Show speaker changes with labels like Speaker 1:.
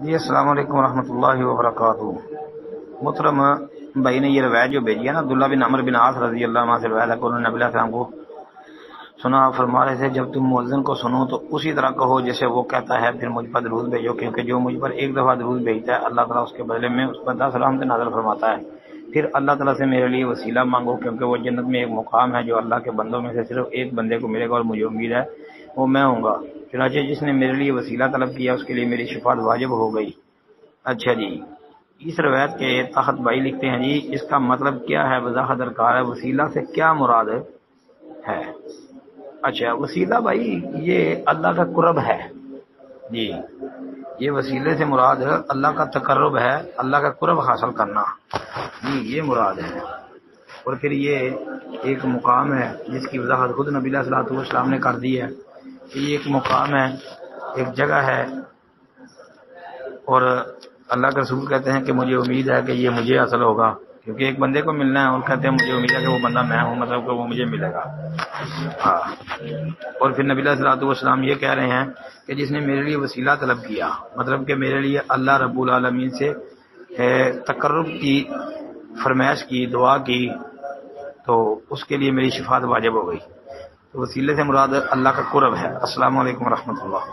Speaker 1: جی السلام علیکم ورحمۃ اللہ وبرکاتہ۔ محترم بھائی نے یہ روایت جو بھیجی ہے نا، عبداللہ بن عمرو بن عاص رضی اللہ عنہ سے روایت ہے کہ انہوں نے نبی علیہ السلام کو سنا، فرما رہے تھے جب تم مؤذن کو سنو تو اسی طرح کہو جیسے وہ کہتا ہے، پھر مجھ پر درود بھیجو، کیونکہ جو مجھ پر ایک دفعہ درود بھیجتا ہے اللہ تعالیٰ اس کے بدلے میں اس پر 10 رحمتیں نازل فرماتا ہے۔ پھر اللہ تعالیٰ سے میرے لیے وسیلہ مانگو، کیونکہ وہ جنت میں ایک مقام ہے جو اللہ کے بندوں میں سے صرف ایک بندے کو ملے گا اور مجھے امید ہے وہ میں ہوں گا۔ چنانچہ جس نے میرے لیے وسیلہ طلب کیا اس کے لیے میری شفاعت واجب ہو گئی۔ اچھا جی، اس روایت کے تحت بھائی لکھتے ہیں جی اس کا مطلب کیا ہے، وضاحت درکار ہے۔ وسیلہ سے کیا مراد ہے؟ اچھا، وسیلہ بھائی یہ اللہ کا قرب ہے جی، یہ وسیلے سے مراد اللہ کا تقرب ہے، اللہ کا قرب حاصل کرنا جی، یہ مراد ہے۔ اور پھر یہ ایک مقام ہے جس کی وضاحت خود نبی علیہ الصلوۃ والسلام نے کر دی ہے کہ یہ ایک مقام ہے، ایک جگہ ہے، اور اللہ کے رسول کہتے ہیں کہ مجھے امید ہے کہ یہ مجھے حاصل ہوگا، کیونکہ ایک بندے کو ملنا ہے اور کہتے ہیں مجھے امید ہے کہ وہ بندہ میں ہوں، مطلب کہ وہ مجھے ملے گا۔ ہاں، اور پھر نبی علیہ الصلوۃ والسلام یہ کہہ رہے ہیں کہ جس نے میرے لیے وسیلہ طلب کیا، مطلب کہ میرے لیے اللہ رب العالمین سے تقرب کی فرمائش کی، دعا کی، تو اس کے لیے میری شفاعت واجب ہو گئی۔ تو وسیلے سے مراد اللہ کا قرب ہے۔ السلام علیکم ورحمۃ اللہ۔